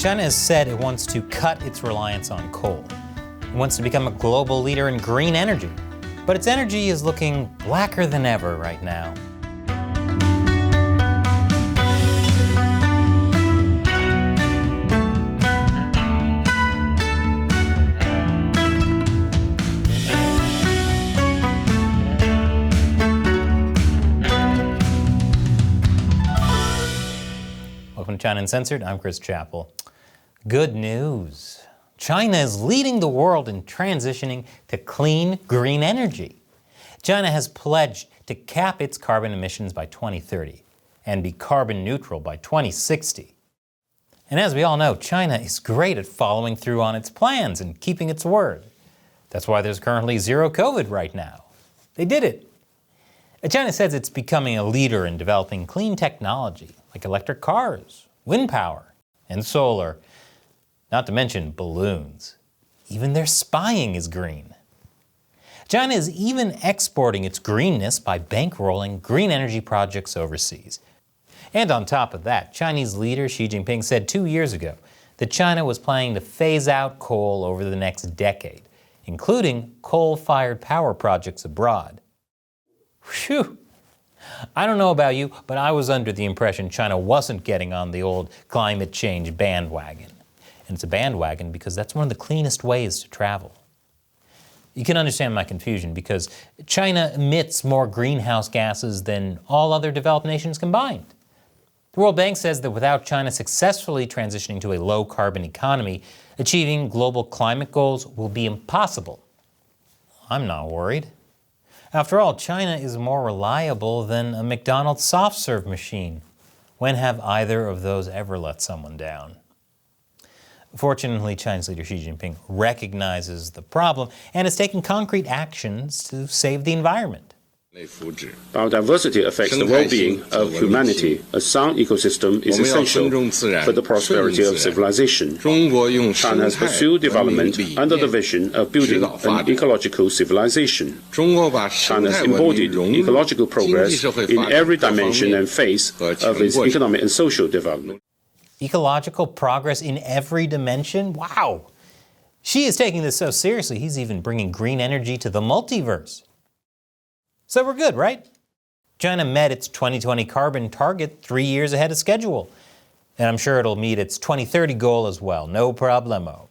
China has said it wants to cut its reliance on coal. It wants to become a global leader in green energy. But its energy is looking blacker than ever right now. Welcome to China Uncensored. I'm Chris Chappell. Good news. China is leading the world in transitioning to clean, green energy. China has pledged to cap its carbon emissions by 2030 and be carbon neutral by 2060. And as we all know, China is great at following through on its plans and keeping its word. That's why there's currently zero COVID right now. They did it. China says it's becoming a leader in developing clean technology like electric cars, wind power, and solar. Not to mention balloons. Even their spying is green. China is even exporting its greenness by bankrolling green energy projects overseas. And on top of that, Chinese leader Xi Jinping said 2 years ago that China was planning to phase out coal over the next decade, including coal-fired power projects abroad. Phew! I don't know about you, but I was under the impression China wasn't getting on the old climate change bandwagon. And it's a bandwagon because that's one of the cleanest ways to travel. You can understand my confusion because China emits more greenhouse gases than all other developed nations combined. The World Bank says that without China successfully transitioning to a low-carbon economy, achieving global climate goals will be impossible. I'm not worried. After all, China is more reliable than a McDonald's soft-serve machine. When have either of those ever let someone down? Fortunately, China's leader Xi Jinping recognizes the problem and is taking concrete actions to save the environment. Biodiversity affects the well-being of humanity. A sound ecosystem is essential for the prosperity of civilization. China has pursued development under the vision of building an ecological civilization. China has embodied ecological progress in every dimension and phase of its economic and social development. Ecological progress in every dimension? Wow! Xi is taking this so seriously, he's even bringing green energy to the multiverse. So we're good, right? China met its 2020 carbon target 3 years ahead of schedule. And I'm sure it'll meet its 2030 goal as well, no problemo.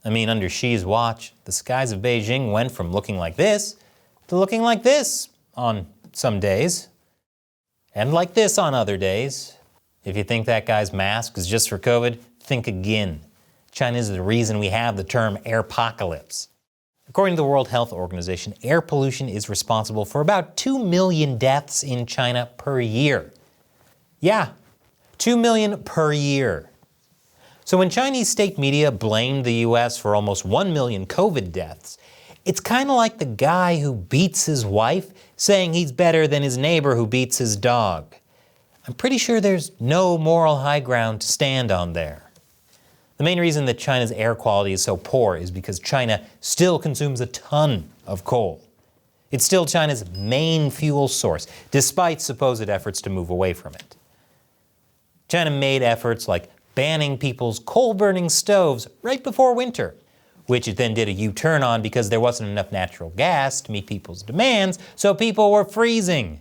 I mean, under Xi's watch, the skies of Beijing went from looking like this to looking like this on some days, and like this on other days. If you think that guy's mask is just for COVID, think again. China is the reason we have the term airpocalypse. According to the World Health Organization, air pollution is responsible for about 2 million deaths in China per year. Yeah, 2 million per year. So when Chinese state media blamed the US for almost 1 million COVID deaths, it's kind of like the guy who beats his wife saying he's better than his neighbor who beats his dog. I'm pretty sure there's no moral high ground to stand on there. The main reason that China's air quality is so poor is because China still consumes a ton of coal. It's still China's main fuel source, despite supposed efforts to move away from it. China made efforts like banning people's coal-burning stoves right before winter, which it then did a U-turn on because there wasn't enough natural gas to meet people's demands, so people were freezing.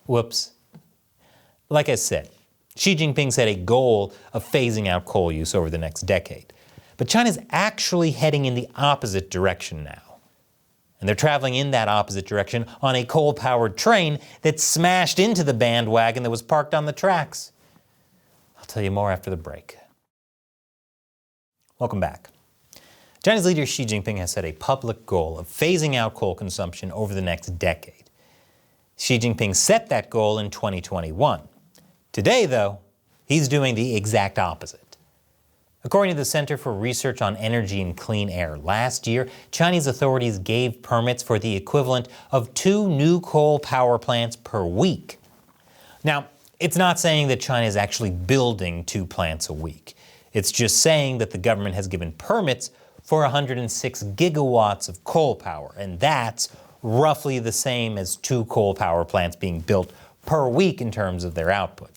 Whoops. Like I said, Xi Jinping set a goal of phasing out coal use over the next decade. But China's actually heading in the opposite direction now. And they're traveling in that opposite direction on a coal-powered train that smashed into the bandwagon that was parked on the tracks. I'll tell you more after the break. Welcome back. China's leader Xi Jinping has set a public goal of phasing out coal consumption over the next decade. Xi Jinping set that goal in 2021. Today, though, he's doing the exact opposite. According to the Center for Research on Energy and Clean Air, last year, Chinese authorities gave permits for the equivalent of 2 new coal power plants per week. Now, it's not saying that China is actually building 2 plants a week. It's just saying that the government has given permits for 106 gigawatts of coal power, and that's roughly the same as 2 coal power plants being built per week in terms of their output.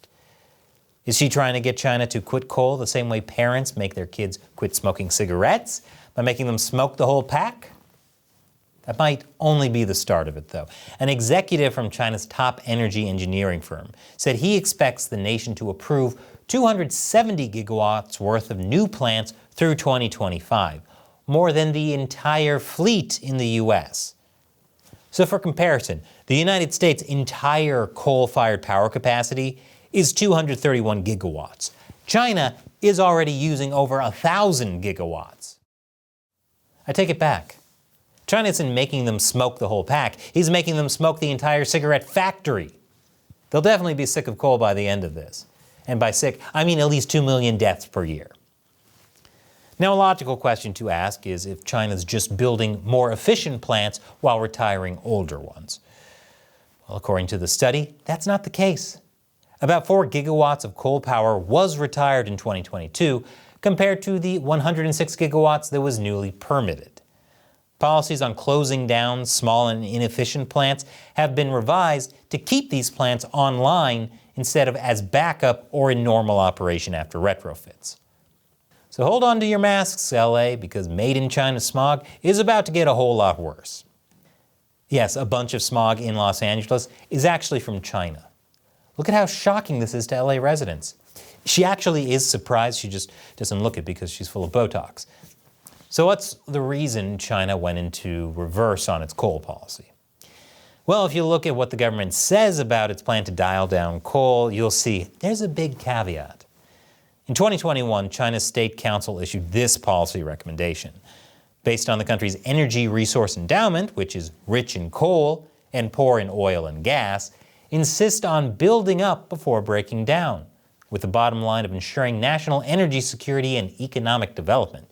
Is she trying to get China to quit coal the same way parents make their kids quit smoking cigarettes, by making them smoke the whole pack? That might only be the start of it, though. An executive from China's top energy engineering firm said he expects the nation to approve 270 gigawatts worth of new plants through 2025, more than the entire fleet in the U.S. So for comparison, the United States' entire coal-fired power capacity is 231 gigawatts. China is already using over 1,000 gigawatts. I take it back. China isn't making them smoke the whole pack. He's making them smoke the entire cigarette factory. They'll definitely be sick of coal by the end of this. And by sick, I mean at least 2 million deaths per year. Now, a logical question to ask is if China's just building more efficient plants while retiring older ones. Well, according to the study, that's not the case. About 4 gigawatts of coal power was retired in 2022, compared to the 106 gigawatts that was newly permitted. Policies on closing down small and inefficient plants have been revised to keep these plants online instead of as backup or in normal operation after retrofits. So hold on to your masks, LA, because made in China smog is about to get a whole lot worse. Yes, a bunch of smog in Los Angeles is actually from China. Look at how shocking this is to LA residents. She actually is surprised, she just doesn't look it because she's full of Botox. So what's the reason China went into reverse on its coal policy? Well, if you look at what the government says about its plan to dial down coal, you'll see there's a big caveat. In 2021, China's State Council issued this policy recommendation. Based on the country's energy resource endowment, which is rich in coal and poor in oil and gas, insist on building up before breaking down, with the bottom line of ensuring national energy security and economic development.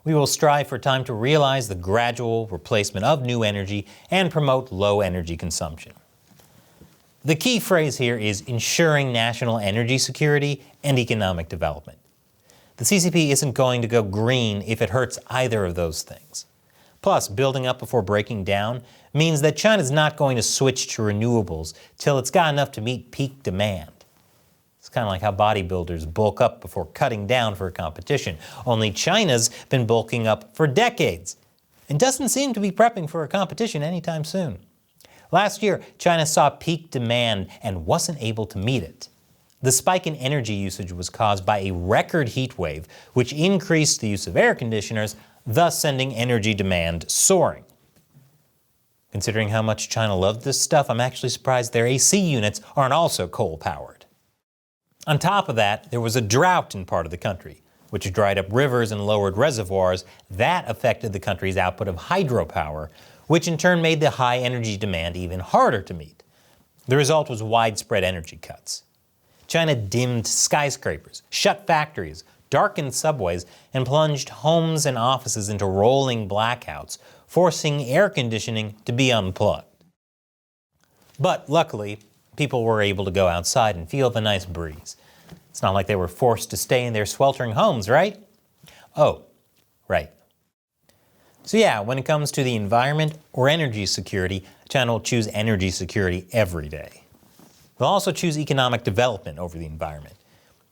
We will strive for time to realize the gradual replacement of new energy and promote low energy consumption. The key phrase here is ensuring national energy security and economic development. The CCP isn't going to go green if it hurts either of those things. Plus, building up before breaking down means that China's not going to switch to renewables till it's got enough to meet peak demand. It's kind of like how bodybuilders bulk up before cutting down for a competition. Only China's been bulking up for decades and doesn't seem to be prepping for a competition anytime soon. Last year, China saw peak demand and wasn't able to meet it. The spike in energy usage was caused by a record heat wave, which increased the use of air conditioners, thus sending energy demand soaring. Considering how much China loved this stuff, I'm actually surprised their AC units aren't also coal-powered. On top of that, there was a drought in part of the country, which dried up rivers and lowered reservoirs. That affected the country's output of hydropower, which in turn made the high energy demand even harder to meet. The result was widespread energy cuts. China dimmed skyscrapers, shut factories, darkened subways, and plunged homes and offices into rolling blackouts, forcing air conditioning to be unplugged. But luckily, people were able to go outside and feel the nice breeze. It's not like they were forced to stay in their sweltering homes, right? Oh, right. So yeah, when it comes to the environment or energy security, China will choose energy security every day. They'll also choose economic development over the environment.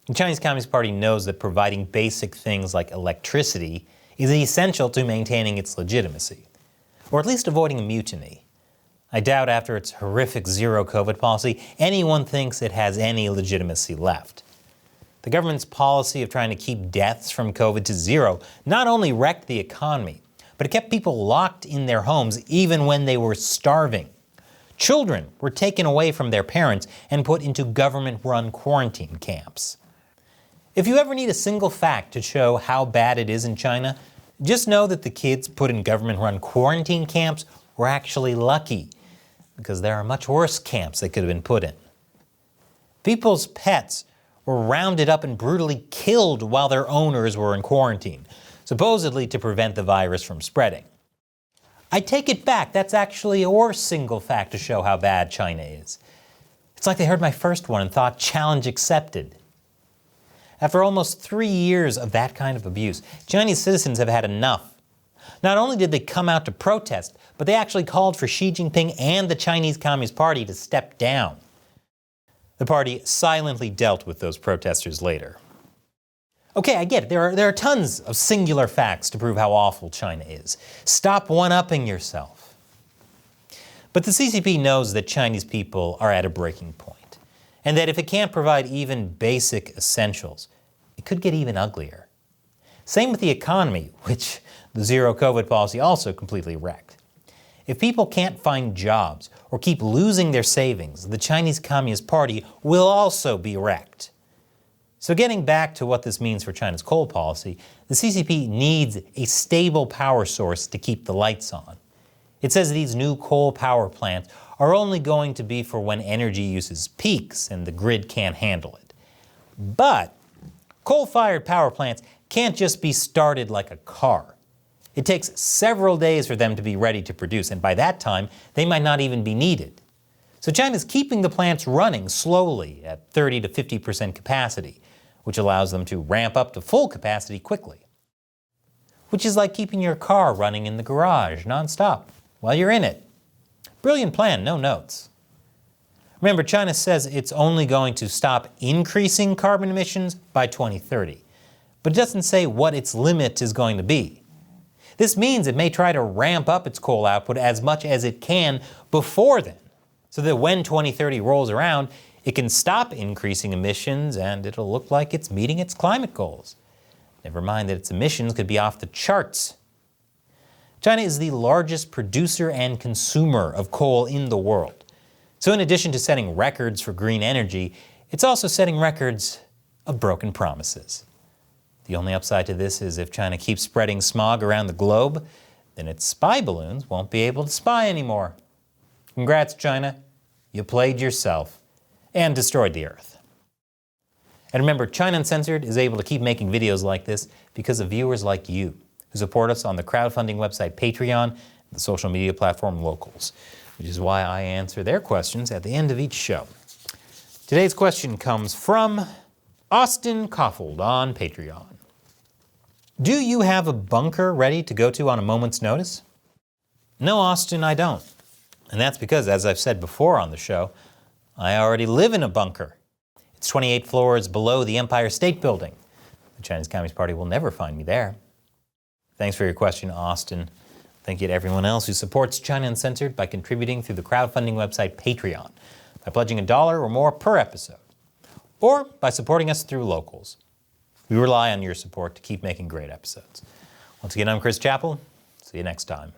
The Chinese Communist Party knows that providing basic things like electricity is essential to maintaining its legitimacy, or at least avoiding a mutiny. I doubt after its horrific zero-COVID policy, anyone thinks it has any legitimacy left. The government's policy of trying to keep deaths from COVID to zero not only wrecked the economy, but it kept people locked in their homes even when they were starving. Children were taken away from their parents and put into government-run quarantine camps. If you ever need a single fact to show how bad it is in China, just know that the kids put in government-run quarantine camps were actually lucky, because there are much worse camps they could have been put in. People's pets were rounded up and brutally killed while their owners were in quarantine, supposedly to prevent the virus from spreading. I take it back, that's actually a worse single fact to show how bad China is. It's like they heard my first one and thought, challenge accepted. After almost 3 years of that kind of abuse, Chinese citizens have had enough. Not only did they come out to protest, but they actually called for Xi Jinping and the Chinese Communist Party to step down. The party silently dealt with those protesters later. Okay, I get it. There are tons of singular facts to prove how awful China is. Stop one-upping yourself. But the CCP knows that Chinese people are at a breaking point, and that if it can't provide even basic essentials, it could get even uglier. Same with the economy, which the zero-COVID policy also completely wrecked. If people can't find jobs or keep losing their savings, the Chinese Communist Party will also be wrecked. So getting back to what this means for China's coal policy, the CCP needs a stable power source to keep the lights on. It says these new coal power plants are only going to be for when energy uses peaks and the grid can't handle it. But coal-fired power plants can't just be started like a car. It takes several days for them to be ready to produce, and by that time, they might not even be needed. So China's keeping the plants running slowly at 30 to 50% capacity, which allows them to ramp up to full capacity quickly. Which is like keeping your car running in the garage nonstop while you're in it. Brilliant plan, no notes. Remember, China says it's only going to stop increasing carbon emissions by 2030, but it doesn't say what its limit is going to be. This means it may try to ramp up its coal output as much as it can before then, so that when 2030 rolls around, it can stop increasing emissions and it'll look like it's meeting its climate goals. Never mind that its emissions could be off the charts. China is the largest producer and consumer of coal in the world. So in addition to setting records for green energy, it's also setting records of broken promises. The only upside to this is if China keeps spreading smog around the globe, then its spy balloons won't be able to spy anymore. Congrats, China. You played yourself and destroyed the Earth. And remember, China Uncensored is able to keep making videos like this because of viewers like you, who support us on the crowdfunding website Patreon and the social media platform Locals, which is why I answer their questions at the end of each show. Today's question comes from Austin Koffold on Patreon. Do you have a bunker ready to go to on a moment's notice? No, Austin, I don't. And that's because, as I've said before on the show, I already live in a bunker. It's 28 floors below the Empire State Building. The Chinese Communist Party will never find me there. Thanks for your question, Austin. Thank you to everyone else who supports China Uncensored by contributing through the crowdfunding website Patreon, by pledging $1 or more per episode, or by supporting us through Locals. We rely on your support to keep making great episodes. Once again, I'm Chris Chappell. See you next time.